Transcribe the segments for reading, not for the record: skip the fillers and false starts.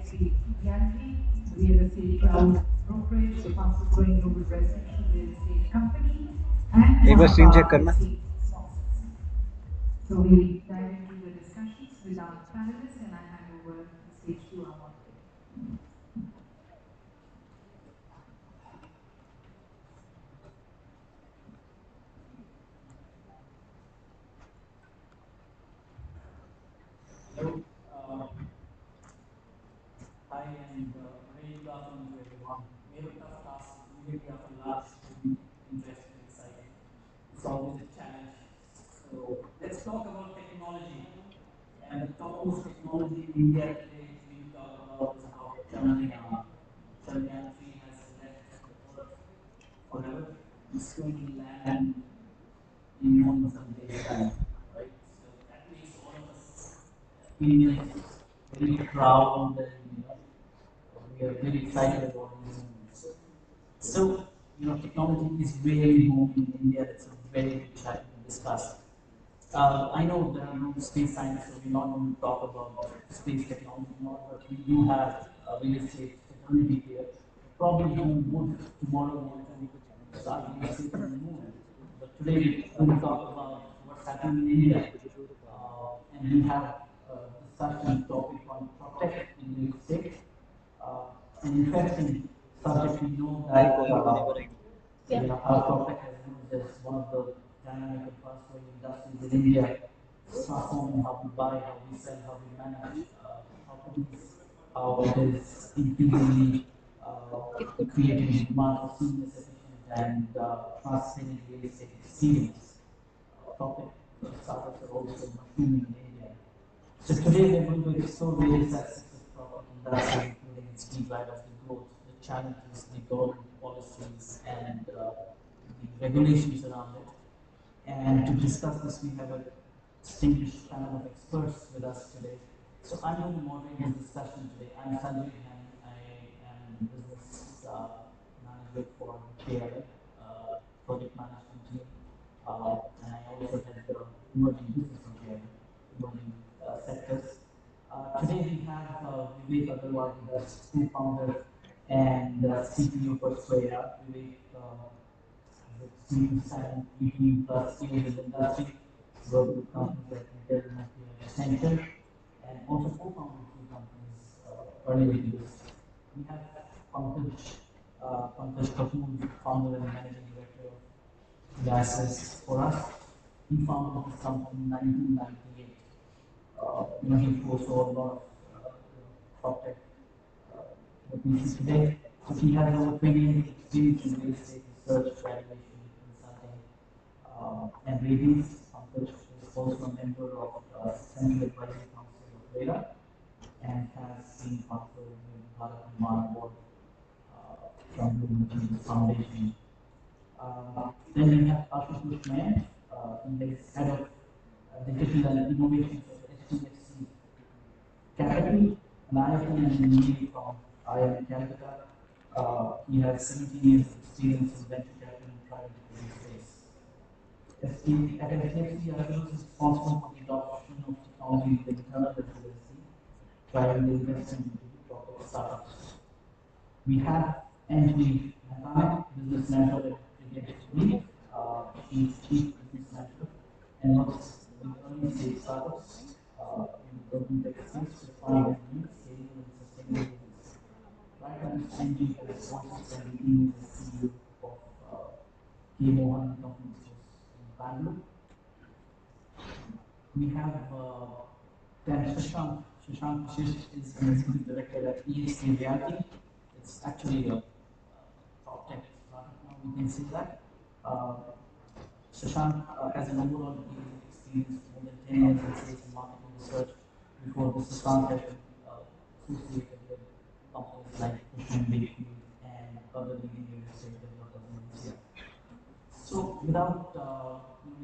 estate reality, real estate cloud brokerage, the fastest growing global residential real estate company, and एक one बार of screen check our करना estate sponsors. So we'll dive into the discussions with our panelists, and I hand over the stage to our moderator. Hello. Hi, and very good afternoon to everyone. We have a tough task immediately after lunch to be interested and excited. It's always a challenge. So let's talk about technology. And the topmost technology in India today we will talk about is about Chandrayaan. Chandrayaan 3 has left the Earth forever. It's going to land in more than some days' time, right? So that makes all of us Indians very proud, and we are very excited about these moments. So, technology is really booming in India. It's a very big topic to discuss. I know there are no space scientists, so we're not going to talk about space technology more, but we do have a real estate fraternity here, probably who would tomorrow want to start real estate on the moon. But today we're going to talk about what's happening in India. And we have a discussion topic on protect in real estate. An interesting subject. We know that how PropTech has emerged as one of the dynamic and fast-growing industries in India, transforming how we buy, how we sell, how we manage properties, how it is increasingly creating demand for seamless, efficient, and transparent real estate experience. PropTech startups are also mushrooming in India. So today we're going to explore various aspects of property industry, including its key drivers, the growth, the challenges, the government policies, and the regulations around it. And to discuss this, we have a distinguished panel of experts with us today. So I'm going to moderate this discussion today. I'm Sanjay and I am business manager for KLA, project management team, and I also head the emerging business in KLA, emerging sectors. Today we have Vivek Agarwal with us, co-founder and CTO for Square. Vivek has experience and 18 plus years in the industry, worked with companies like Intel, Nokia, Accenture, and also co-founded two companies earlier in this. We have Pankaj Kapoor, founder and managing director of Gases for us. He founded this company in 1998. He foresaw a lot of PropTech what we see today. So he has over 20 years of experience in real estate research, valuation, consulting, and ratings. Pankaj is also a member of Central Advisory Council of RERA and has been conferred with Bharat Nirman Award from the Materials Foundation. Then we have Ashutosh Nair. He is head of digital and innovations of HDFC Capital, an IIT and MBA from IIM Calcutta. He has 17 years of experience in venture capital and private equity space. At HDFC, Ashutosh is responsible for the adoption of technology in the internal as well as the driving the investment into the property startups. We have Anjali Mehta, business manager at Brigade Lead. She is chief business manager and works with early stage startups in the urban tech space to find new, scalable, and sustainable business. Right now, Anjali has also spent 18 years as CEO of K. Mohan Company Stores in Bangalore. We have then Shashank. Shashank Vashisht is an executive director at EXP Realty. It's actually a top tech startup now, we can say that. Uh, Shashank has an overall years of experience, more than 10 years in sales and marketing research. Before this, Shashank has been associated with companies like Cushman Wakefield and other leading real estate developers in India. So without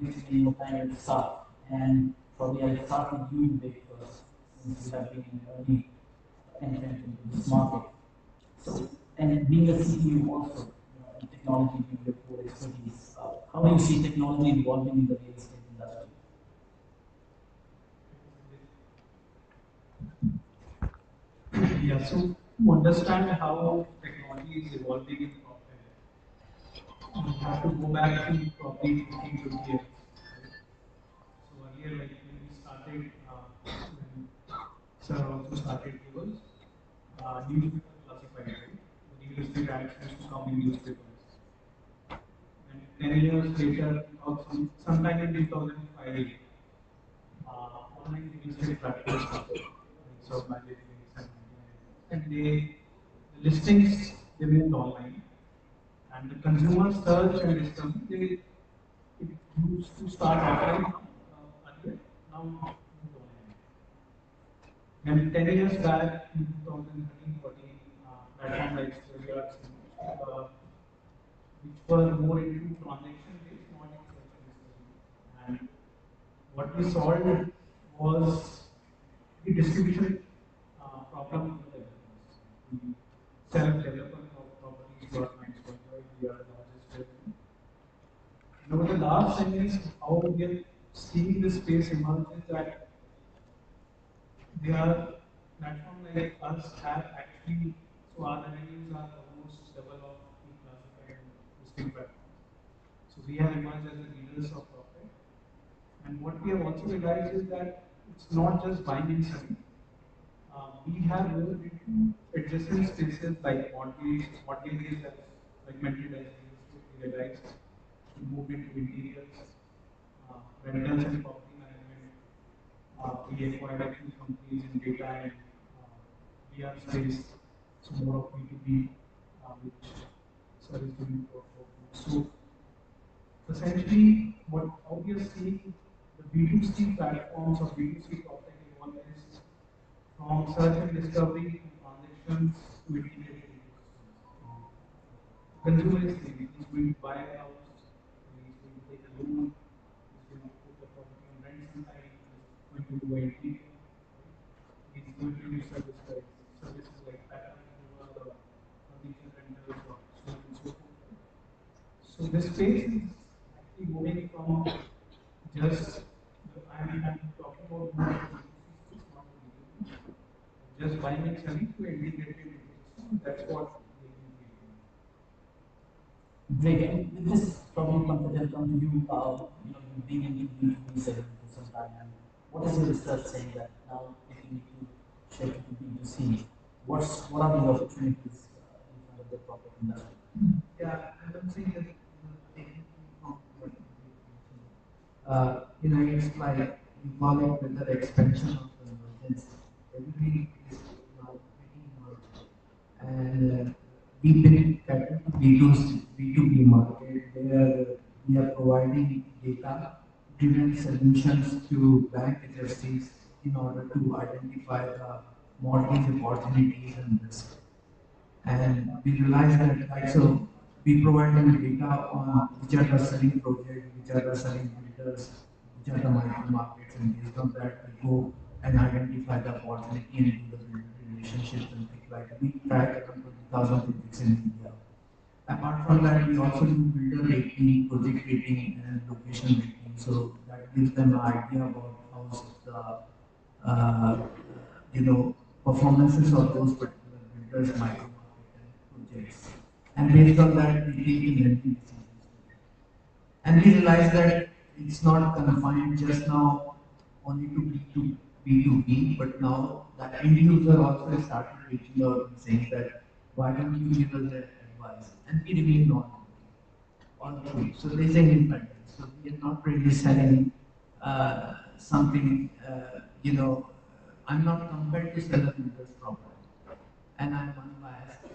wasting any more time, let's start. And probably I'll start with you, Vic, first, since you have been an early entrant into this market. So, and being a CTO also, and technology being your core expertise, how do you see technology evolving in the real estate industry? Yeah, so to understand how technology is evolving in PropTech, you have to go back to probably 15, 20 years. Right? So earlier, like when we started, when sir also started cables, newspaper classified, right? The real estate ads used to come in newspapers. And 10 years later, 2000, sometime in 2005, online real estate platforms started, like Magazines and 99, and the listings they moved online, and the consumer search and discovery it used to start offline now earlier, now it moved online. And 10 years back in 2013, 14, platform like Square Yards which were more into transaction based, not in search and discovery. And what we solved was the distribution problem for the developers. Like we sell developer properties to our clients worldwide. We are the largest developer. And over the last 10 years, how we are seeing this space emerge is that there are platforms like us have actually, so our revenues are almost double of the classified and listing platforms. So we have emerged as the leaders of PropTech. And what we have also realized is that it's not just buying and selling. We have moved into adjacent spaces like mortgages as fragmented as real estate. We realized we moved into interiors, rentals and property management. We acquired a few companies in data and uh, VR space, so more of B2B, which sir is doing for food. So essentially, what how we are seeing the B2C platforms or B2C PropTech evolve is from search and discovery to transactions to integrated ecosystems. The consumer is same. He's going to buy a house, he's going to take a loan, he's going to put the property on rent sometime, he's going to do an interior, right? He's going to use services like pattern removal or furniture rentals or so on and so forth, right? So this space is actually moving from just I'm talking about more of the B2C space, not the B2B, just buying and selling to integrated ecosystem. That's what we have been creating. Great. And with this, probably Pankaj, I'll come to you. You've been into B2B segment for some time, and what is your research saying that now if you need to shift to B2C, what are the opportunities in front of the property industry? Yeah, I don't think that taking from what you mentioned. It's like you call it whether expansion of convergence. Everything is now getting merged. And we've been catering to B2B market where we are providing data-driven solutions to bank agencies in order to identify the mortgage opportunities and risk. And we realized that like so we provide them data on which are the selling projects, which are the selling builders, which are the micro markets, and based on that we go and identify the opportunity and do the builder relationships and things like that. We track around 20,000 projects in India. Apart from that, we also do builder rating, project rating, and location rating. So that gives them an idea about how's the performances of those particular builders, micro market, and projects. And based on that, we take the lending decisions. And we realize that it's not confined just now only to B2B, but now the end user also started reaching out and saying that why don't you give us that advice? And we remain on all through. So there's an independence. So we are not really selling something, I'm not compelled to sell a builder's property. And I'm unbiased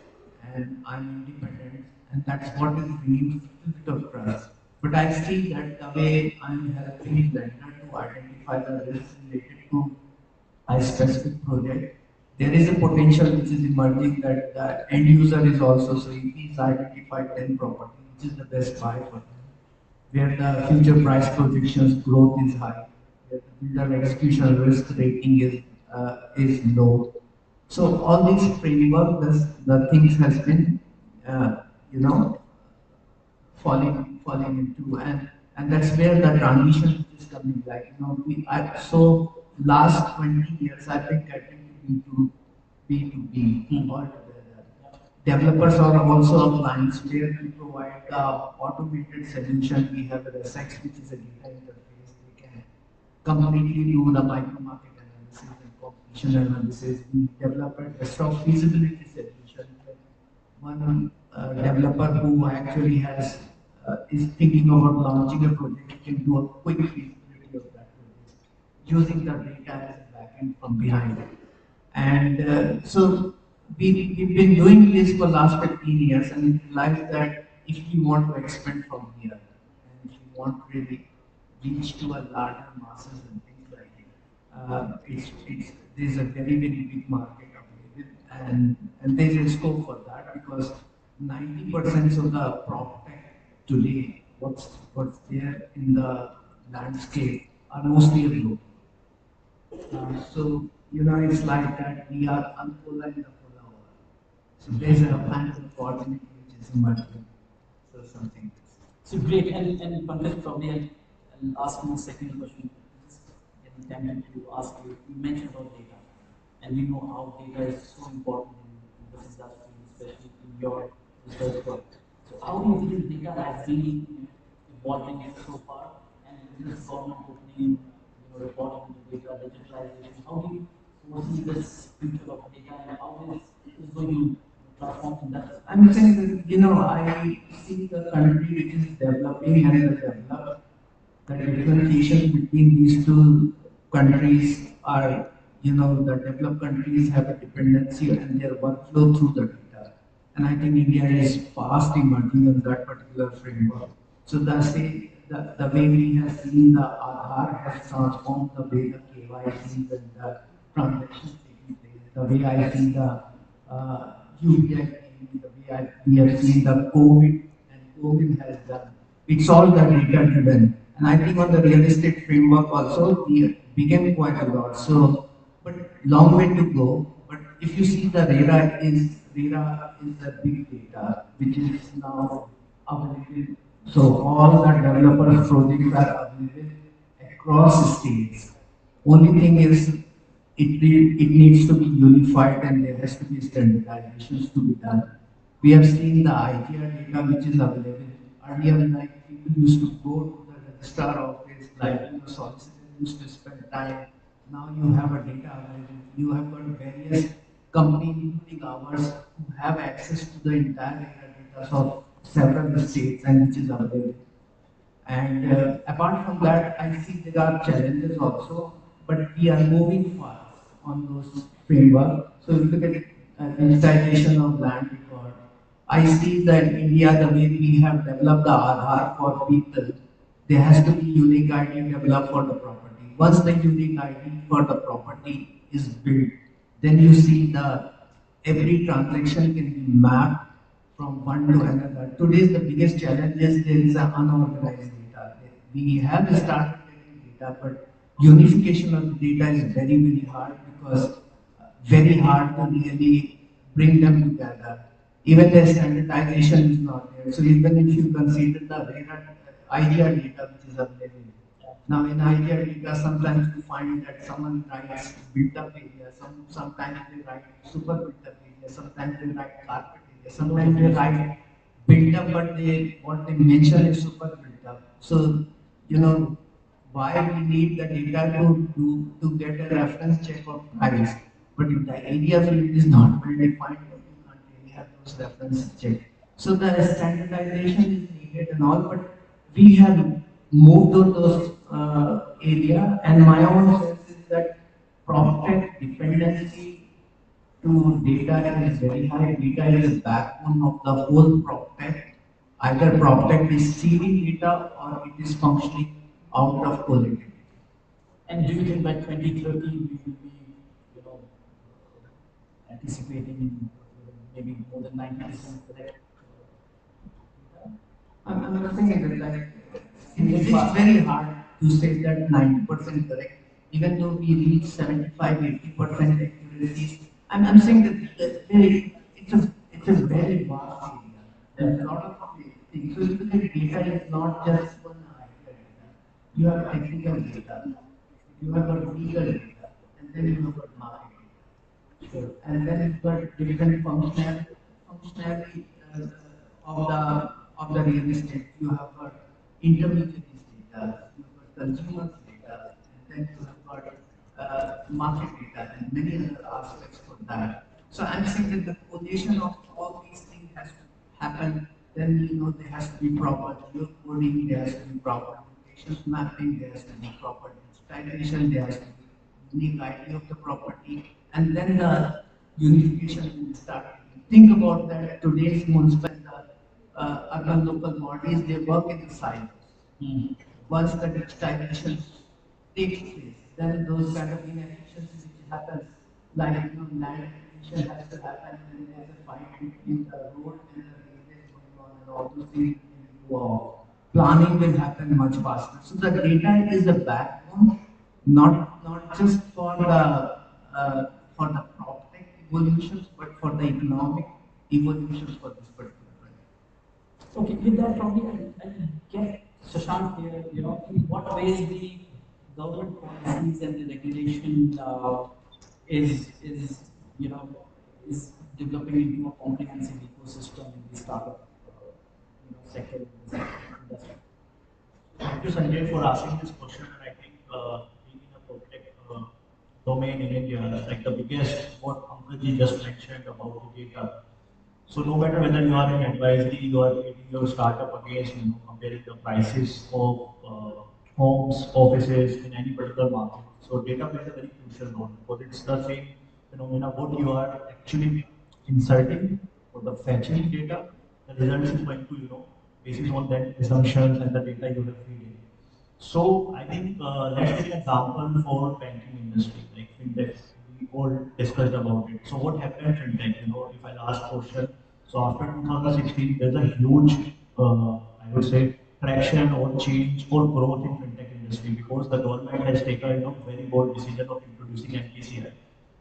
and I'm independent, and that's what is bringing a bit of trust. But I see that the way I'm helping lender to identify the risks related to a specific project, there is a potential which is emerging that the end user is also, so if he's identified 10 property, which is the best buy for him, where the future price projections growth is high, where the builder execution risk rating is low. So all these framework, the things has been, uh, you know, falling into, and that's where the transition is coming. Like so last 20 years I've been getting to B2 B2B Hmm. altogether. Yep. Developers are also our clients where we provide the automated solution. We have a RICS, which is a data interface. They can completely do the micro market analysis and competition analysis. We develop a desktop feasibility solution where one developer who actually has is thinking about launching a project can do a quick feasibility of that project using the data as a backend from behind it. And so we've been doing this for last 15 years and we realized that if we want to expand from here and if we want to really reach to a larger masses and things like it, there's a very big market available and there's a scope for that because 90% of the prop tech today, what's there in the landscape are mostly a global. So, it's like that we are unpolar in the polar world. So there's a kind of opportunity which is emerging. So something. So great, and Pankaj, probably I'll ask more second question. Just getting tempted to ask you. You mentioned about data, and we know how data is so important in this industry, especially in your research work. So how do you feel data has been, evolving so far, and with this government opening, reporting into data, digitalization, how do you foresee this future of data, and how is going to transform industry? I'm saying that, I see the country which is developing and the developed, the differentiation between these two countries are, the developed countries have a dependency and their workflow through the data. And I think India is fast emerging on that particular framework. So the way we have seen the Aadhaar has transformed the way the KYCs and the transactions taking place, the way I see the UPI payment, the way we have seen the COVID and COVID has done. It's all the data driven. And I think on the real estate framework also, we began quite a lot. So, but long way to go. But if you see the RERA is the big data, which is now available. So all the developers projects are available across states. Only thing is it needs to be unified and there has to be standardizations to be done. We have seen the ITR data which is available. Earlier, like people used to go to the registrar office, like solicitors used to spend time. Now you have a data available. You have got various companies, including ours, who have access to the entire data of several states and which is available. And apart from that, I see there are challenges also, but we are moving fast on those framework. So if you look at digitization of land record, I see that in India, the way we have developed the Aadhaar for people, there has to be unique ID developed for the property. Once the unique ID for the property is built, then you see the every transaction can be mapped from one to another. Today's the biggest challenge is there is an unorganized data. We have started getting data, but unification of the data is very hard because very hard to really bring them together. Even the standardization is not there. So even if you consider the IGR data which is available, now in IGR data, sometimes you find that someone writes built-up area, sometimes they write super built-up area, sometimes they write carpet area, sometimes they write built-up, but what they mention is super built-up. So, you know, why we need the data to get a reference check of price. But if the area field is not well defined, then you can't really have those reference check. So the standardization is needed and all, but we have moved to those area and my own sense is that PropTech dependency to data is very high. Data is the backbone of the whole PropTech. Either PropTech is seeding data or it is functioning out of quality. And do you think by 2030 we will be, you know, anticipating maybe more than 90% correct data? I'm saying that like it's very hard to say that 90% correct, even though we reach 75, 80% accuracies. I'm saying that it's a very vast area. There's a lot of things. So if you look at data is not just one idea data. You have technical data, you have got legal data, and then you have got market data. Sure. And then you've got different functionality of the real estate. You have got intermediaries data, you've got consumers data, and then you have got market data and many other aspects for that. So I'm saying that the collation of all these things has to happen. Then there has to be proper geocoding, there has to be proper location mapping, there has to be proper digitization, there has to be unique ID of the property, and then the unification will start. Think about that. Today's municipal and the urban local bodies, they work in the silos. Mm. Once the digitization takes place, then those kind of inefficiencies which happens, like land acquisition has to happen, and there's a fight between the road and the railways going on, and all those things will go off. Planning will happen much faster. So the data is a backbone, not just for the prop tech evolutions, but for the economic evolutions for this particular country. Okay, with that, probably I'll get Shashank here. In what ways the government policies and the regulation is you know is developing into a comprehensive ecosystem in the startup sector in this industry. Thank you, Sanjay, for asking this question. And I think being in a protect domain in India, like the biggest, what Pankaj just mentioned about the data. So no matter whether you are in advisory, you are creating your startup against, comparing the prices of homes, offices in any particular market. So data plays a very crucial role because it's the same phenomena what you are actually inserting or the fetching data. The results is going to, basis on that assumptions and the data you have feed in. So I think let's take an example for banking industry, like fintech. We all discussed about it. So what happened in fintech? If I'll ask question. So after 2016, there's a huge, I would say, traction or change or growth in fintech industry because the government has taken very bold decision of introducing NPCI,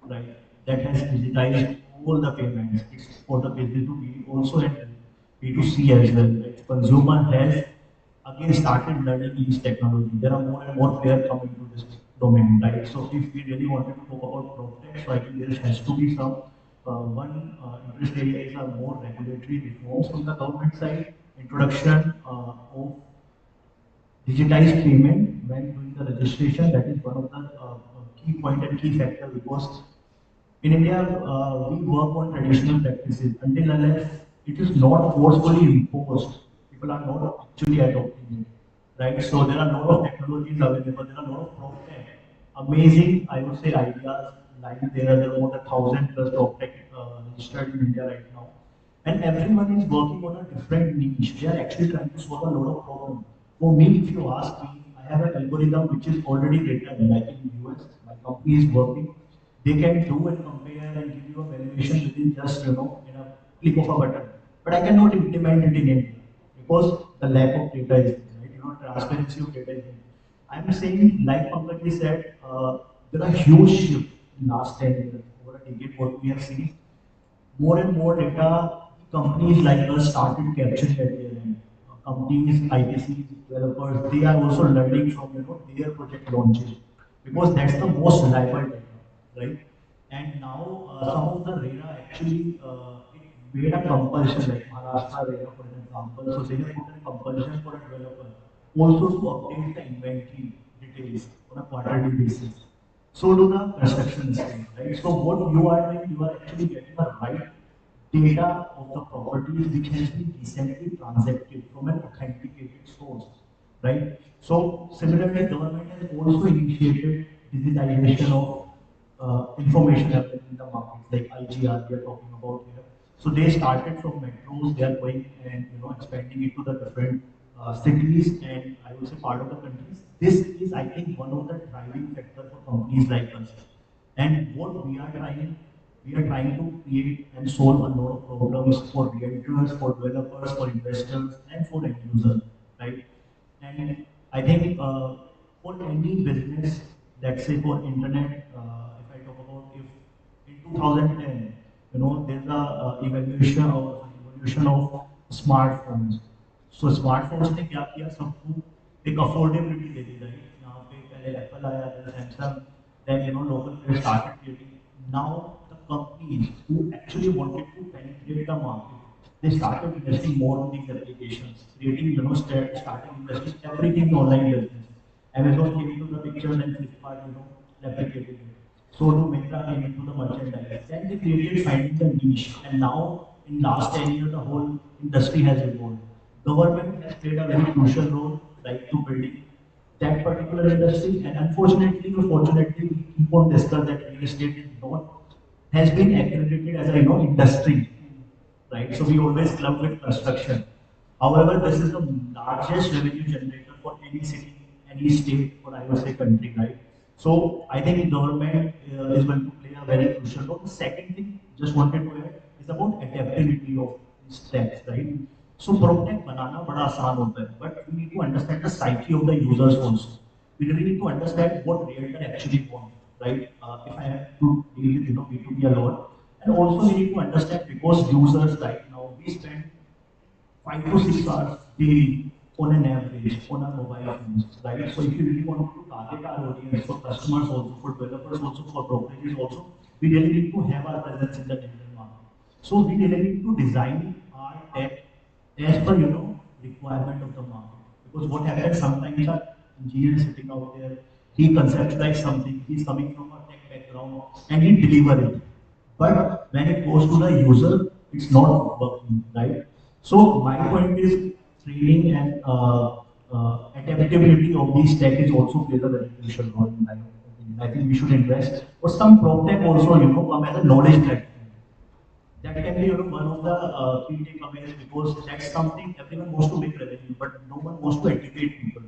right? That has digitized all the payments. It's for the business to be also and B2C as well. Right? Consumer has again started learning these technology. There are more and more players coming to this domain, right? So if we really wanted to talk about PropTech, so I think there has to be some one interest area is a more regulatory reforms from the government side, introduction of digitized payment when doing the registration. That is one of the key point and key factor because in India, we work on traditional practices until unless it is not forcefully imposed. People are not actually adopting it, right? So there are a lot of technologies available. There are a lot of prop tech, amazing, I would say, ideas like there are more than 1,000 plus prop tech registered in India right now, and everyone is working on a different niche. They are actually trying to solve a lot of problems. For me, if you ask me, I have an algorithm which is already written, like in US, my company is working. They can do and compare and give you a valuation within just in a click of a button. But I cannot implement it in India because the lack of data is there, right? Transparency of data is there. I'm saying, like Pankaj said, there are huge shift in last 10 years, over a decade, what we have seen more and more data companies like us started capturing at their end. Companies, ITCs, developers, they are also learning from their project launches because that's the most reliable data, right? And now some of the RERA actually it made a compulsion like Maharashtra RERA for an example. So they have put a compulsion for a developer also to update the inventory details on a quarterly basis. So do the construction state, right? So what you are doing, you are actually getting the right data of the properties which has been recently transacted from an authenticated source, right? So similarly, government has also initiated digitization of information available in the markets like IGR we are talking about here. So they started from metros, they are going and expanding it to the different cities and I would say part of the countries. This is I think one of the driving factor for companies like us. And what we are trying to create and solve a lot of problems for realtors, for developers, for investors, and for end users, right? And I think for any business, let's say for internet, if I talk about if in 2010, there's a evolution of smartphones. So smartphones ने क्या किया सबको एक affordability दे दी right यहाँ पे पहले Apple आया then Samsung then local players started creating now the companies who actually wanted to penetrate the market, they started investing more on these applications, creating, started investing everything in online business. Amazon came into the picture, then Flipkart, replicated it. So do Myntra came into the merchandise. Then they created finding the niche, and now in last 10 years, the whole industry has evolved. Government has played a very crucial role, like to building that particular industry. And unfortunately or fortunately, we keep on discussing that real estate is not has been accredited as a industry, right? So we always club with construction. However, this is the largest revenue generator for any city, any state, or I would say country, right? So I think government is going to play a very crucial role. The second thing, just wanted to add, is about adaptability of these steps, right? So PropTech बनाना बड़ा आसान होता है, but we need to understand the psyche of the users also. We really need to understand what realtor actually want, right? If I have to deal with B2B a lot, and also we need to understand because users right now we spend 5 to 6 hours daily on an average on our mobile phones, right? So if you really want to target our audience for customers also, for developers also, for brokerages also, we really need to have our presence in the digital market. So we really need to design our tech as per requirement of the market. Because what happens sometimes our engineer is sitting out there, he conceptualize something, he's coming from a tech background and he deliver it. But when it goes to the user, it's not working, right? So my point is training and adaptability of these tech is also plays a very crucial role in my opinion. I think we should invest. Or some prop tech also, come as a knowledge platform. That can be, one of the key takeaways because that's something everyone wants to make revenue, but no one wants to educate people,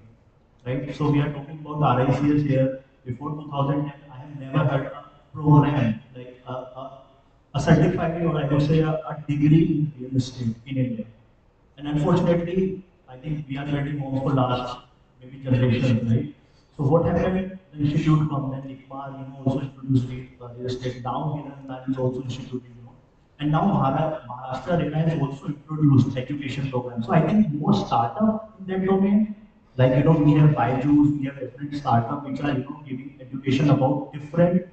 right? So we are talking about RICS here. Before 2010, I have never heard a program like a certified or I would say a degree in real estate in India. And unfortunately, I think we are building homes for last maybe generations, right? So what happened? The institute come, then ICMAR, also introduced real estate. Now Hiranandani is also instituted. And now Maharashtra RERA has also introduced education programs. So I think more startup in that domain, like we have Byju's, we have different startup which are giving education about different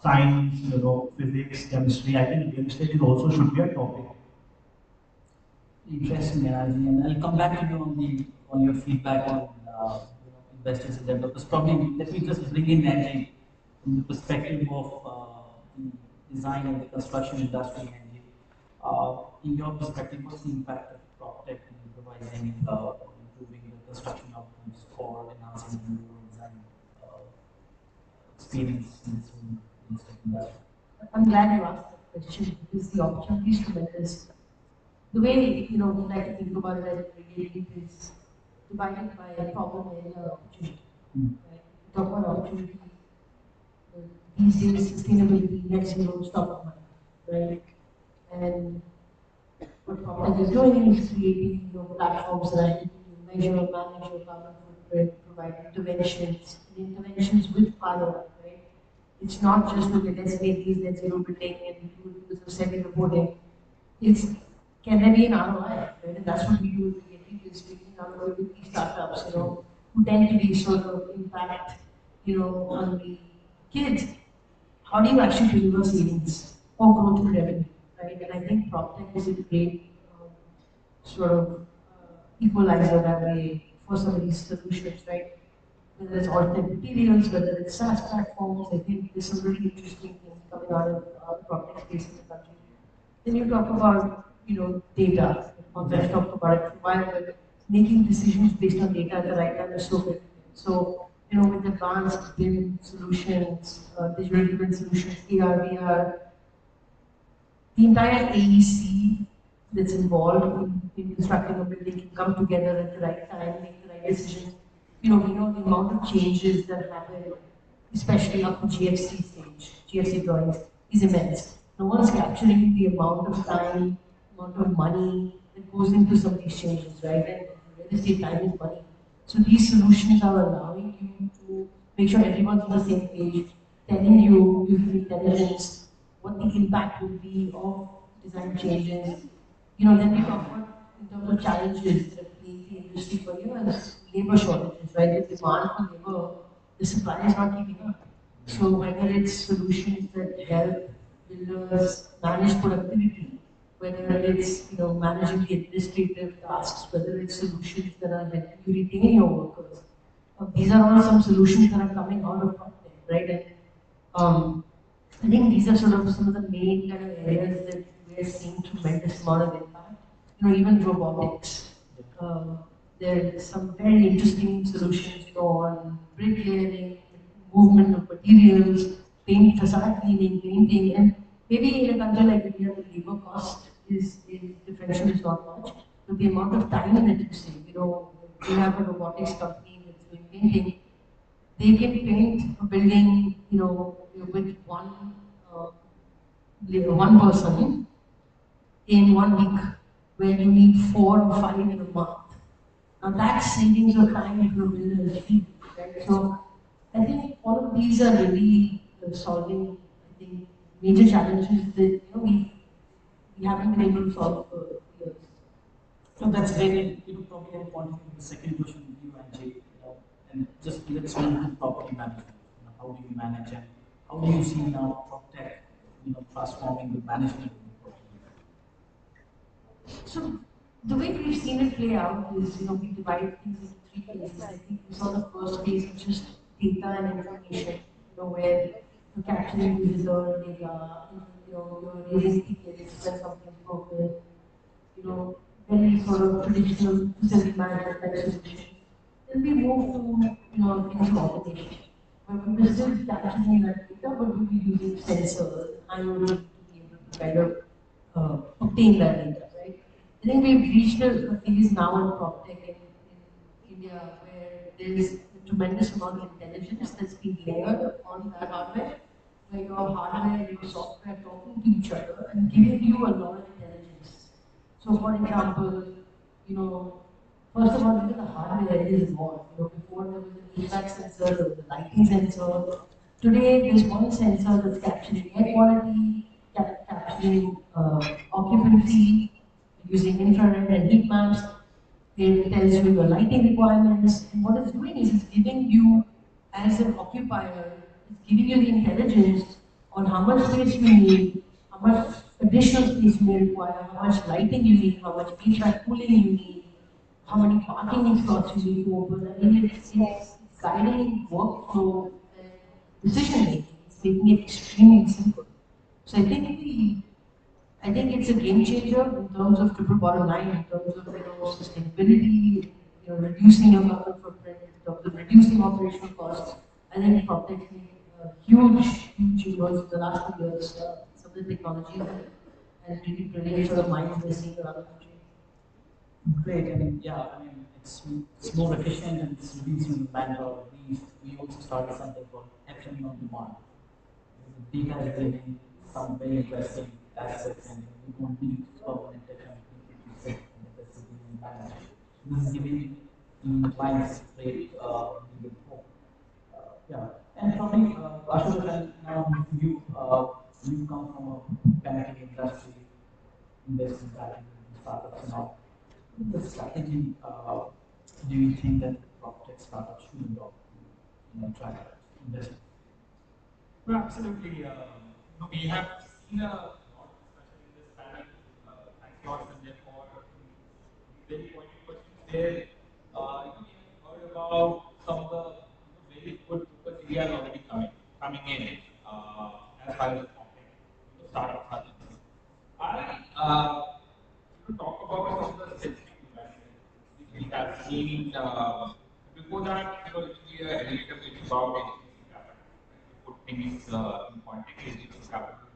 science, physics, chemistry. I think real estate is also should be a topic. Interesting analogy, and I'll come back to you on the on your feedback on investors and developers. Probably let me just bring in Angie from the perspective of the design and the construction industry. Angie, in your perspective, what's the impact of PropTech in improvising, improving the construction outcomes or enhancing the overall design experience in this industry? I'm glad you asked that question because the opportunity is tremendous. The way we like to think about it as creating is divided by a problem area and opportunity. Right? We talk about opportunity these days, sustainability, net zero, top of mind, right? And what PropTech is doing is creating platforms that are able to measure, manage your carbon footprint, provide interventions, and interventions with power, right? It's not just okay, let's make these net zero building and do this semi-reporting. It's can there be an ROI, right? And that's what we do with the is taking out of with these startups, who tend to be sort of impact, on the kids. How do you actually deliver savings or growth in revenue, right? And I think PropTech is a great sort of equalizer that way for some of these solutions, right? Whether it's alternate materials, whether it's SaaS platforms, I think there's some really interesting things coming out of the PropTech space in the country. Then you talk about, data. I've talked about it for a while, but making decisions based on data at the right time is so critical. So, with advanced BIM solutions, digital twin solutions, AR, VR, the entire AEC that's involved in constructing a building can come together at the right time, make the right decisions. We know the amount of changes that happen, especially up to GFC stage, GFC drawings, is immense. No one's capturing the amount of time, amount of money that goes into some of these changes, right? And real estate time is money. So these solutions are allowing you to make sure everyone's on the same page, telling you using intelligence what the impact will be of design changes. Then we talk about in terms of challenges that have plagued the industry for years, labor shortages, right? The demand for labor, the supply is not keeping up. So whether it's solutions that help builders manage productivity, whether it's managing the administrative tasks, whether it's solutions that are helping you retain your workers. These are all some solutions that are coming out of content, right? And um, I think these are sort of some of the main kind of areas that we're seeing tremendous amount of impact. Even robotics. Um, there's some very interesting solutions, on bricklaying, movement of materials, paint, facade cleaning, painting, and maybe in a country like India, the labor cost is differential is not much, but the amount of time that you save. We have a robotics company that's doing painting. They can paint a building, with uh, one person in 1 week, where you need 4 or 5 in a month. Now that savings of time to a builder is huge, right? So I think all of these are really solving, I think, major challenges that we haven't been able to solve for years. So that's great. And probably I'll continue with the second question with you, Anjay. And just let's move to property management. How do you manage and how do you see now PropTech, transforming the management of the property? So the way we've seen it play out is, we divide things into three phases. I think we saw the first phase of just data and information, where you're capturing visitor data, you're raising tickets when something's broken, very sort of traditional facility management type solutions. Then we move to, things like automation, where we were still capturing that data, but we were using sensors and IoT to be able to kind of obtain that data, right? I think we've reached a phase now in PropTech in India where there's a tremendous amount of intelligence that's being layered on that hardware, where your hardware and your software talking to each other and giving you a lot of intelligence. So, for example, you know, first of all, even the hardware is evolved. Before there was an HVAC sensor, there was a lighting sensor. Today, there's one sensor that's capturing air quality, capturing occupancy, using infrared and heat maps. It tells you your lighting requirements, and what it's doing is it's giving you, as an occupier, it's giving you the intelligence on how much space you need, how much additional space you may require, how much lighting you need, how much HVAC cooling you need, how many parking slots you need to open. I mean, it's guiding workflow and decision making. It's making it extremely simple. So I think it's a game changer in terms of triple bottom line, in terms of sustainability, reducing your carbon footprint, in terms of reducing operational costs. I think PropTech made huge inroads in the last few years. Some of the technologies and really brilliant sort of minds we're seeing around the country. Great, and yeah, I mean, it's more efficient and it's reducing the manpower. We also started something called FM on demand. The data is giving some very interesting aspects, and we don't need permanent FM people to sit in the facility and manage. This is giving the clients great legal hope. Yeah, and probably Ashutosh, I'll now move to you. You come from a banking industry, investment banking, startups and all. The strategy do you think that PropTech startups should adopt to attract investment? No, absolutely. We have seen a lot of discussion in this panel. Thanks a lot, Sanjay, for these very pointed questions. Where we have heard about some of the very good focus areas already coming in as far as PropTech startups are concerned. I talk about some of the specific investments which we have seen. Before that, let me give a elevator pitch about HDFC Capital. Right? To put things in context, HDFC Capital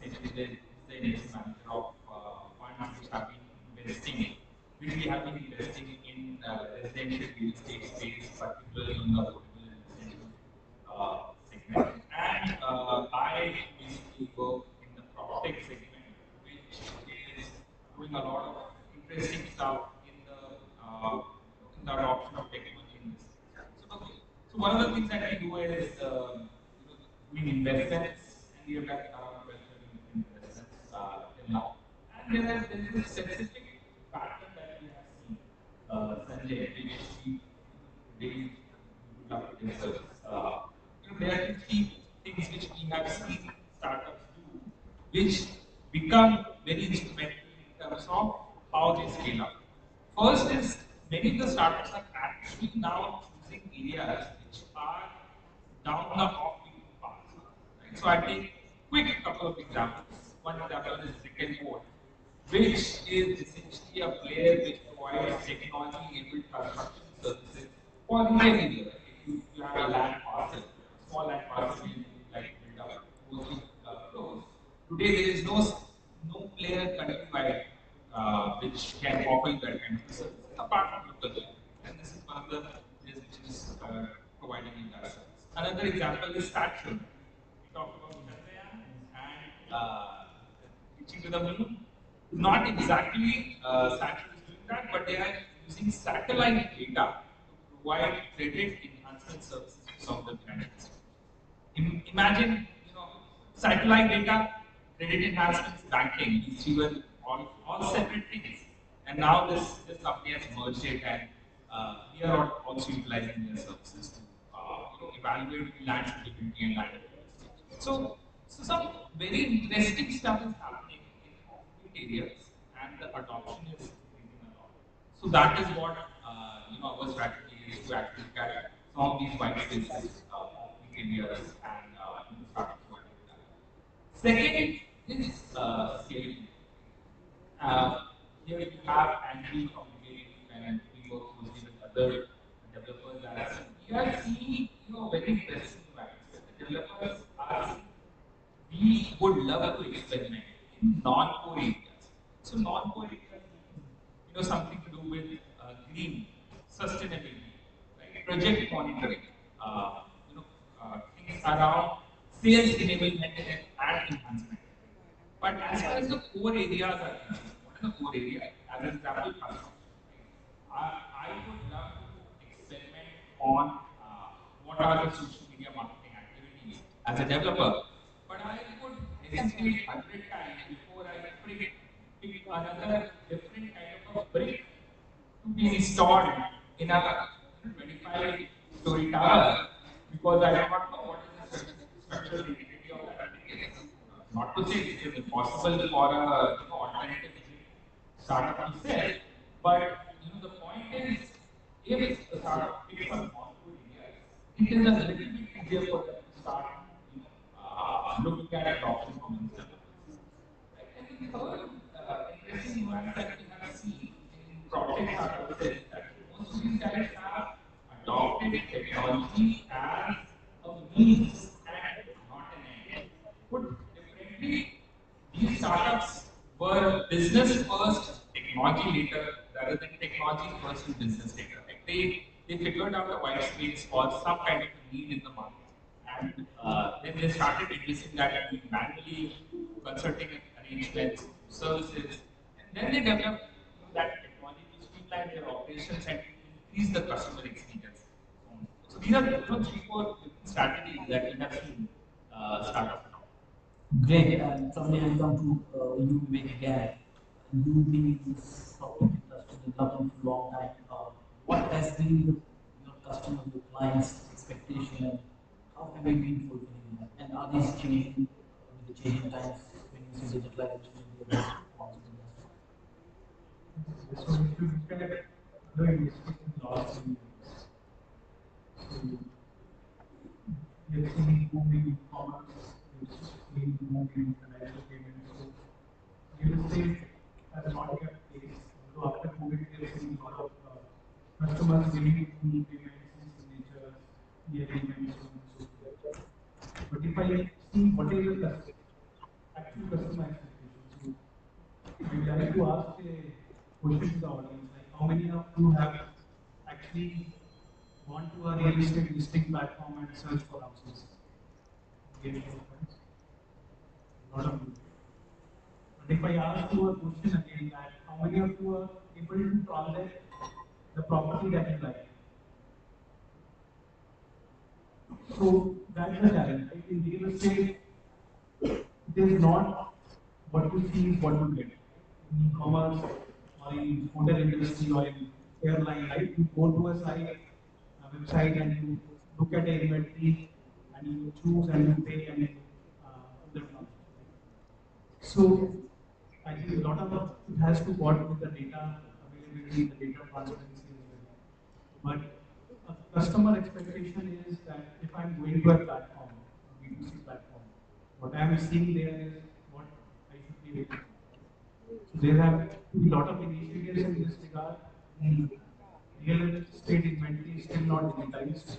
essentially is the investment manager of funds which have been investing, which we have been investing in residential real estate space, particularly in the affordable and residential segment. And I basically work in the PropTech segment, which is doing a lot of interesting stuff in the adoption of technology in this space. Right? So one of the things that we do is doing investments, and we have done around 12, 13 different investments till now. And there is a specific pattern that we have seen, Sanjay, which we really would love to discuss. There are two, three things which we have seen startups do which become very instrumental in terms of how they scale up. First is many of the startups are actually now choosing areas which are down the off-beaten path. Right? So I'll take quick couple of examples. One example is brick and mortar, which is essentially a player which provides technology-enabled construction services for retail area. Right? If you have a land parcel, a small land parcel where you would like to build up 2 or 3 floors, today there is no player countrywide which can offer you that kind of a service apart from local player. And this is one of the players which is providing you that service. Another example is Saturn. We talked about Chandrayaan and reaching to the moon. Not exactly Saturn is doing that, but they are using satellite data to provide credit enhancement services to some of the financial institutions. Imagine, satellite data, credit enhancements, banking. These three were all separate things, and now this company has merged it, and we are also utilizing their services to evaluate land suitability and land availability. So some very interesting stuff is happening in off-grid areas, and the adoption is increasing a lot. So that is what our strategy is to actually look at some of these white spaces, off-grid areas, and start exploiting that. Second is scalability. Uh, Here you have Angie from Brigade, and we work closely with other developers as well. We are seeing very interesting nuances where the developers are saying we would love to experiment in non-core areas. So non-core areas means something to do with green, sustainability, right? Project monitoring, uh, things around sales enablement and enhancement. But as far as the core areas are concerned, what are the core areas? As an example, construction. I would love to experiment on what are the social media marketing activities as a developer, but I would hesitate 100 times before I pick another different kind of a brick to be installed in a 25-story tower because I do not know what is the structural integrity of that brick is. Not to say this is impossible for a alternative brick startup to sell, but the point is, if the startup picks up non-core areas, it is a little bit easier for them to start, looking at adoption from these developers. Right? And the third interesting nuance that we have seen in project startups is that most of these guys have adopted technology as a means and not an end. Put differently, these startups were business first, technology later, rather than technology first and business later. Right? They figured out a white space or some kind of a need in the market, and then they started addressing that doing manually through consulting arrangements, services, and then they developed that technology to streamline their operations and increase the customer experience. So these are 3, 4 different strategies that we have seen startups adopt. Great. And suddenly I come to you, Vivek, again. You being in this software industry development for a long time, what has been your customer, your clients' expectation, and how have you been fulfilling them? And are these changing with the changing times when you see digitalization in the most responsive industry? So if you look at other industries in the last 10 years, so we have seen boom in e-commerce, we have seen boom in financial payments. So real estate has not kept pace. Although after COVID, we have seen a lot of customers willing to do payments, e-signatures, e-agreements, so on and so forth. But if I see what is the actual customer expectation, so we'd like to ask a question to the audience, like how many of you have actually gone to a real estate listing platform and search for houses? Give show of hands. A lot of you. But if I ask you a question again, that how many of you are able to transact the property that you like? So that's the challenge, right? In real estate, it is not what you see is what you get. In e-commerce or in hotel industry or in airline, right? You go to a site, a website, and you look at the inventory, and you choose and you pay and you do the transaction. So I think a lot of it has to work with the data availability, the data transparency as well. But a customer expectation is that if I'm going to a platform, a B2C platform, what I'm seeing there is what I should be able to do. So there have to be a lot of initiatives in this regard. The real estate inventory is still not digitized.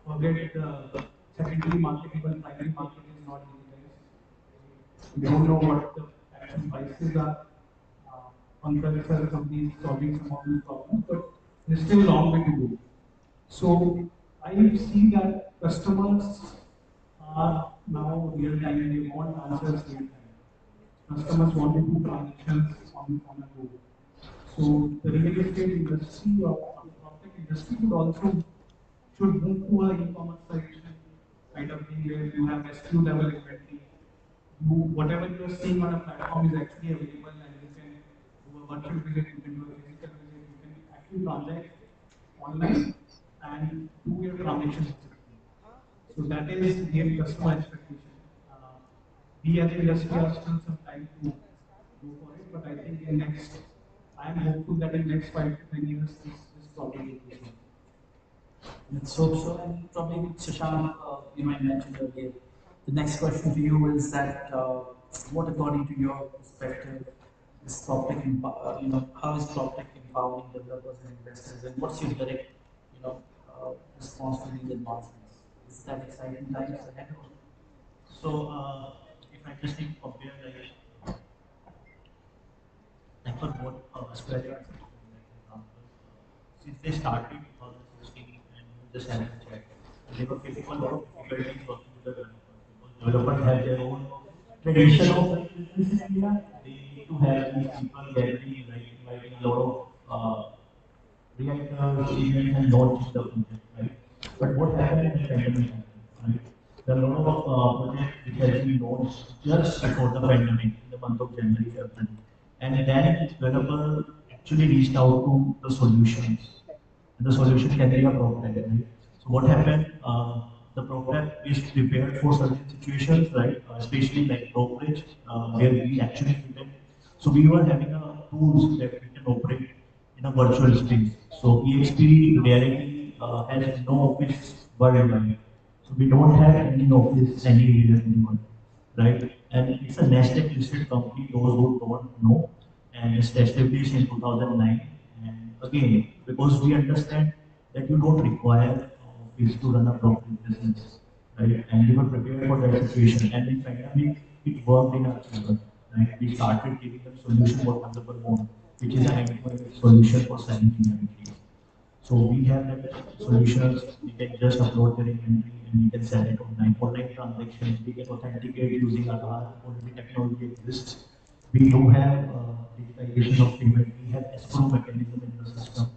Forget the secondary market, even primary market is not digitized. We don't know what the actual prices are. Pankaj sir company is solving some of these problems, but there's still a long way to go. So I see that customers are now real time. They want answers real time. Customers want to do transactions on a go. So the real estate industry or the proptech industry would also should move to a e-commerceization kind of thing where you have SKU level inventory. You whatever you are seeing on a platform is actually available, and you can do a virtual visit, you can do a physical visit, you can actually transact online and do your transactions physically. So that is real customer expectation. Uh, we as an industry are still some time to go for it, but I think in next, I am hopeful that in next 5 to 10 years, this problem will be solved. Let's hope so. And probably Shashank, I mentioned earlier, the next question to you is that what, according to your perspective, is PropTech, how is PropTech empowering developers and investors, and what's your direct, response to these advancements? Is that exciting times ahead? So, if I just think compare like for both Australia and Switzerland, like example, since they started in 2016 and you just had a chat, they were facing a lot of difficulties working with the developers because developers have their own tradition of doing business in India. They need to have these people gathering, like inviting a lot of realtors, agents, and launching the project, right? But what happened when the pandemic happened, right? There are a lot of projects which has been launched just before the pandemic in the month of January, February, and then developer actually reached out to the solutions, and the solution can be a problem, right? So what happened? The program is prepared for certain situations, right? Especially like brokerage, where we actually fit in. So we were having tools that we can operate in a virtual space. So EXP reality has no office worldwide. So we don't have any office anywhere in the world, right? And it's a Nasdaq listed company, those who don't know, and it's established in 2009. And again, because we understand that you don't require office to run a brokerage business, right? And we were prepared for that situation. And in pandemic, it worked in our favor, right? We started giving them solution what developer want, which is an end-to-end solution for selling inventory. So we have that solutions. We can just upload their inventory and we can sell it online. Online transactions, we can authenticate using Aadhaar. Already technology exists. We do have digitization of payment. We have escrow mechanism in the system.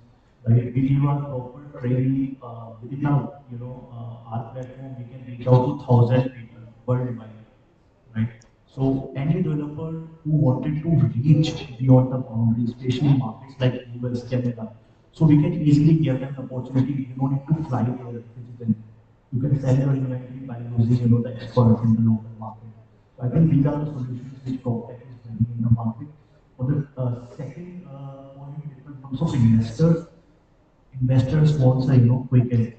Right? We give a proper training within our platform. We can reach out to 1,000 people worldwide, right? So any developer who wanted to reach beyond the boundaries, especially markets like US, Canada, so we can easily give them the opportunity. You don't need to fly there physically. You can sell your inventory by using the experts in the local market. So I think these are the solutions which PropTech is bringing in the market. For the second point, in terms of investors want a quick exit.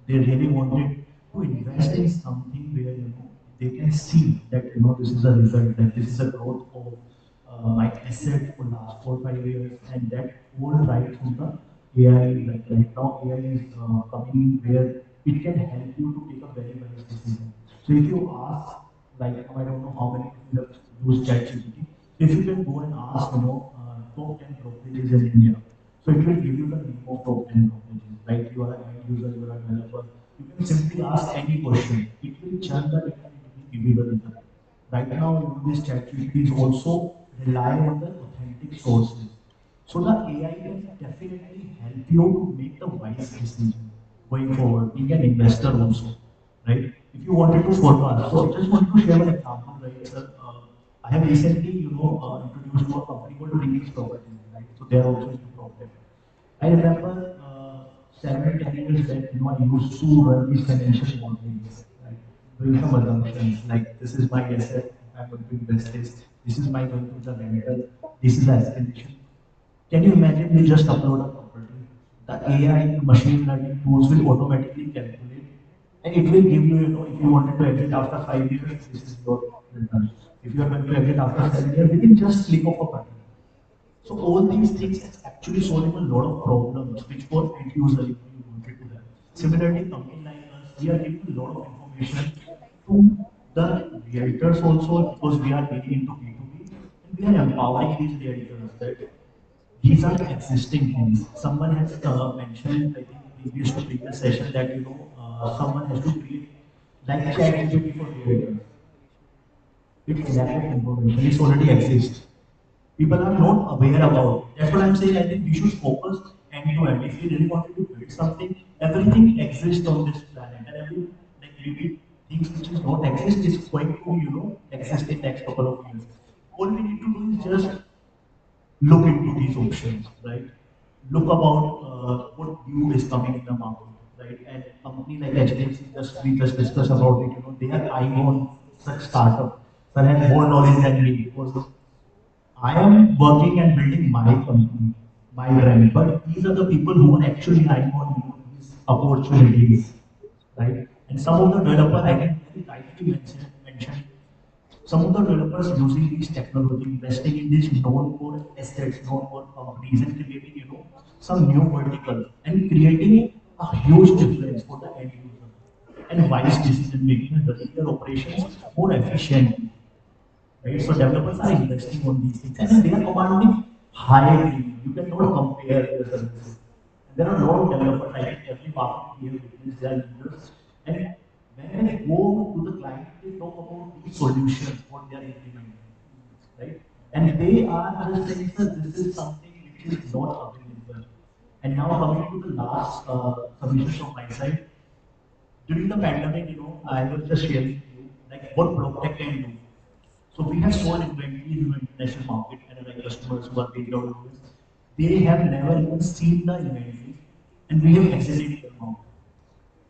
They really wanted to invest in something where they can see that this is a result, that this is a growth of my asset for last 4 or 5 years, and that all right from the AI. Like right now, AI is coming where it can help you to take a very wise decision. So if you ask, like I don't know how many of you have used ChatGPT, if you can go and ask, top 10 brokerages in India, so it will give you the name of top 10 brokerages, right? You are an end user, you are a developer. You can simply ask any question. It will churn the data and it will give you the result. Right now, this ChatGPT is also rely on the authentic sources. So the AI can definitely help you to make the wise decision going forward, being an investor also, right? If you wanted to forecast, so I just want to share one example, right? I have recently, introduced to a company called RICS Properties, right? So they are also into property. I remember 7, 10 years back, I used to run these financial modeling, right? Doing some assumptions like this is my asset, I'm going to invest this. This is my going to the rental. This is the escalation. Can you imagine you just upload a property? The AI machine learning tools will automatically calculate and it will give you, if you wanted to exit after 5 years, this is your return. If you are going to exit after 7 years, within just click of a button. So all these things is actually solving a lot of problems which for end user you wanted to have. Similarly, company like us, we are giving a lot of information to the realtors also because we are dealing into B2B and we are empowering these realtors that these are existing things. Someone has mentioned, I think, previous session that someone has to create like ChatGPT for realtors. It's lack of information. It's already exists. People are not aware about it. That's what I'm saying. I think we should focus end to end. If we really wanted to build something, everything exists on this planet, and every like maybe things which is not exist is going to exist in next couple of years. All we need to do is just look into these options, right? Look about what new is coming in the market, right? And company like HDFC, just we just discussed about it. They are eyeing on such startup. Sir has more knowledge than me because I am working and building my company, my brand, but these are the people who are actually eyeing on these opportunities, right? And some of the developer, I can very rightly mention some of the developers using these technology, investing in these non-core assets, non-core companies, and creating, some new vertical and creating a huge difference for the end user and wise decision making and running their operations more efficiently, right? So developers are investing on these things and they are commanding high premium. You cannot compare their services. And there are a lot of developers. I think every market we have witnessed their leaders. And when they go to the client, they talk about these solutions, what they are implementing, right? And they are just saying, sir, this is something which is not available. And now coming to the last submission from my side, during the pandemic, I was just sharing with you like what PropTech can do. So we have sold inventory in the international market and like customers who are based out of US, they have never even seen the inventory and we have exited their market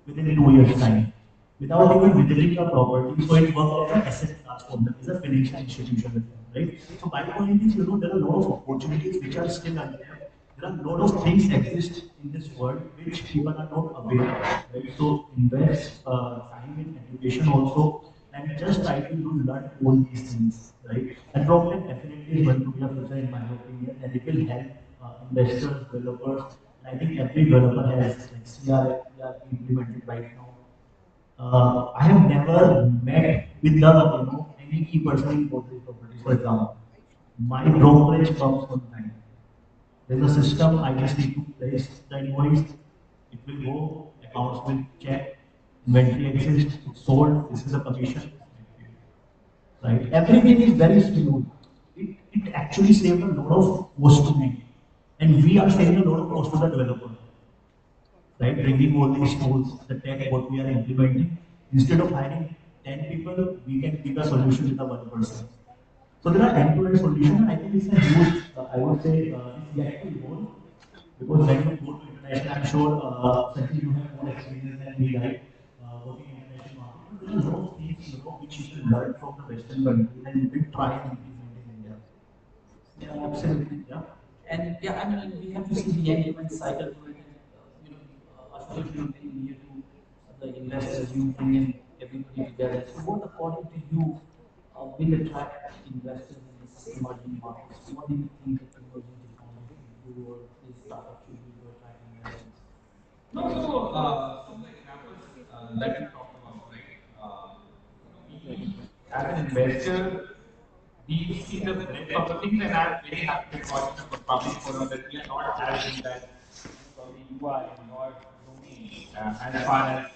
within 2 years' time without even visiting the property. So it worked as an asset class for them, as a financial institution with them, right? So my point is, there are a lot of opportunities which are still untapped. There are a lot of things exist in this world which people are not aware of, right? So invest time in education also and just try to learn all these things, right? And PropTech definitely is going to be a future in my opinion and it will help investors, developers, and I think every developer has like CRP implemented right now. I have never met with the any key person in brokerage properties. For example, my brokerage comes on time. There's a system. I just need to place the invoice. It will go. Accounts will check. Inventory exists. It's sold. This is the commission. Right. Everything is very smooth. It actually saved a lot of cost to me, and we are saving a lot of cost to the developer, right? Bringing all these tools, the tech, what we are implementing, instead of hiring 10 people, we can give a solution with a one person. So there are end-to-end solutions, and I think it's a huge, I would say, it's yet to evolve because when you go to international, I'm sure, Sanjeev, you have more experience than me, right? Working in international market, but there are a lot of things, which you can learn from the Western countries and you can try and implement in India. Yeah, absolutely. Yeah. And yeah, I mean, we have to see the end-to-end cycle to it. And Ashutosh, you bring here to the investors, you bring in everybody together. So, what according to you will attract investors in this emerging markets? What do you think that emerging technology should do or the startup should do to attract investors? No, so some of the examples that you talked about, right? We as an investor, we see the breadth of the things, and I'm very happy that Kaushik in a public forum that we are not as deep as probably you are in your domain, as far as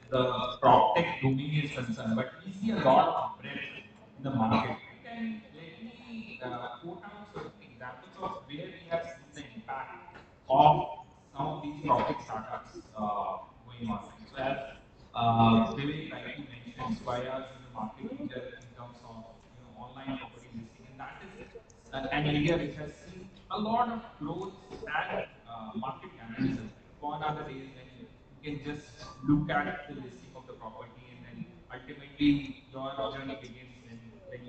the prop tech domain is concerned. But we see a lot of breadth in the market, right? And let me quote out certain examples of where we have seen the impact of some of these prop tech startups going on, right? So as Vivek rightly mentioned, Swayaz is a market leader in terms of online property listing, and that is an area which has seen a lot of growth than market mechanism. Right? Gone are the days when you can just look at the listing of the property and then ultimately your journey begins when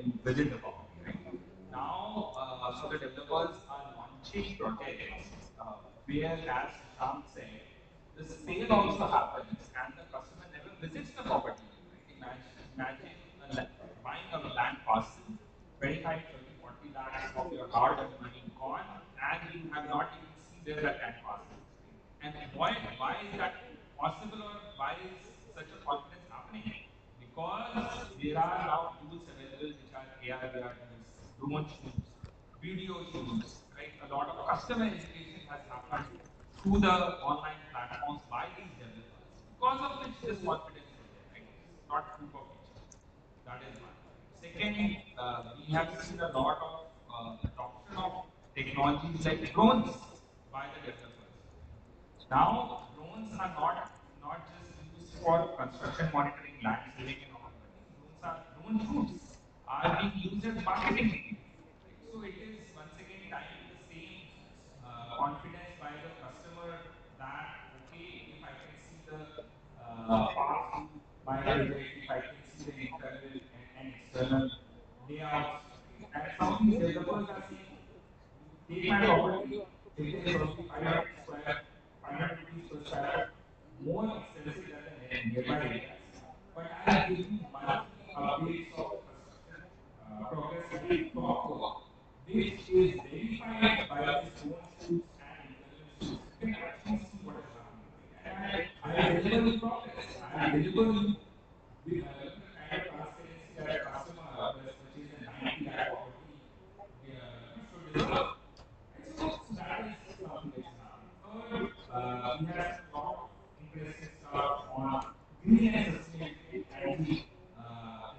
you visit the property, right? Now, so the developers are launching projects where, as Shashank said, the sale also happens and the customer never visits the property even, right? Imagine buying a land parcel, 25, 30, 40 lakhs of your hard-earned money gone, and you have not even seen where that land parcel is, right? And why is that possible, or why is such a confidence happening? Because there are now tools available which are AR, VR tools, drone shoots, video shoots, right? A lot of customer education has happened through the online platforms by these developers, because of which this confidence is there, right? It is not proof of nature. That is one, right? Second, we have seen a lot of adoption of technologies like drones by the developers. Now, drones are not just used for construction monitoring, land surveying, and all, but these drone shoots are being used as marketing material, right? So it is once again tying the same confidence by the customer that, okay, if I can see the path to my project, if I can see the internal and external layouts, right? And some of these developers are saying, you take my property, it is probably 500 rupees per square foot more expensive than the nearby areas, but I'll give you monthly updates of the construction progress, like clockwork, which is verified by these drone shoots and internal shoots. You can actually see what is happening, right? And I'll deliver you progress. I'll deliver you the kind of transparency that a customer who has purchased a 90 lakh property should deserve, right? So that is something which is happening. Third, we have seen a lot of interesting stuff on green and sustainability, and Angie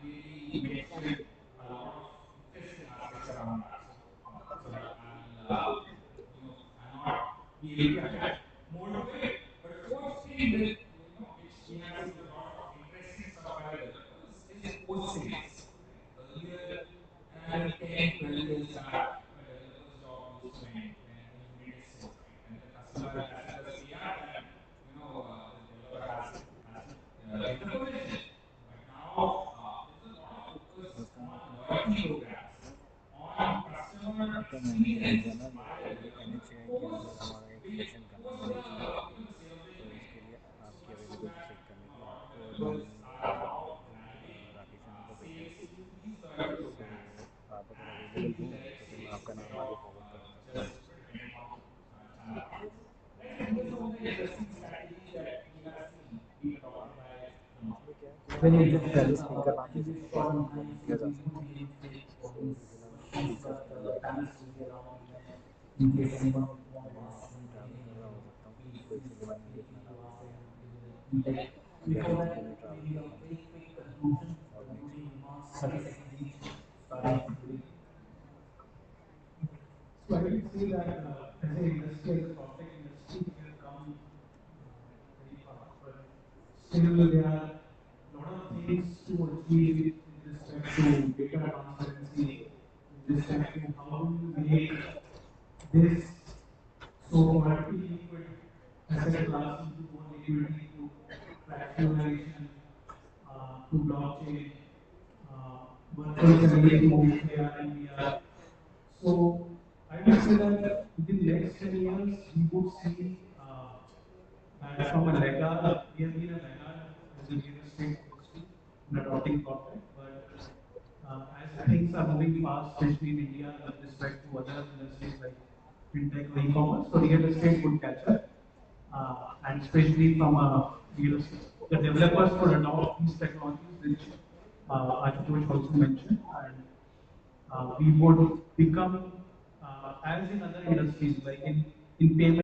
really mentioned a lot of interesting aspects around that. So I'll not be able to add more to it. But fourth thing, with which we have seen a lot of interesting stuff by the developers, is post sales, right? Earlier, and I mean 10, 12 years back, a developer's job used to end when a unit is sold, right? When the customer has to just pay up, and the developer has to get the possession. But now there is a lot of focus on loyalty programs, on customer experience by the developer post post the the sale of the unit. So much so that a lot of developers are now driving sales through these loyalty programs, and through direct sales instead of just depending on channel partners. I think these are some of the interesting strategies that we have seen being adopted by the market. Very interesting. I think we've short on time, so we won't be able to take all these questions, but panelists will be around again in case anyone would want to ask anything. Please feel free to ask them. Like before that, maybe a very quick concluding remarks, 30 seconds each, starting from Lalit. So I would say that as an industry, as a proptech industry, we have come very far, but still there are a lot of things to achieve with respect to data transparency, with respect to how do you make this so-called illiquid asset class into more liquidity through fractionalization, through blockchain, uh, virtual survey through AR and VR. So I would say that within next 10 years, we would see that from a laggard, we have been a laggard as a real estate industry in adopting PropTech, but as things are moving fast, especially in India with respect to other industries like fintech or e-commerce, so real estate would catch up. And especially from a real estate, the developers could adopt these technologies, which Ashutosh also mentioned, and we would become, as in other industries, like in payment.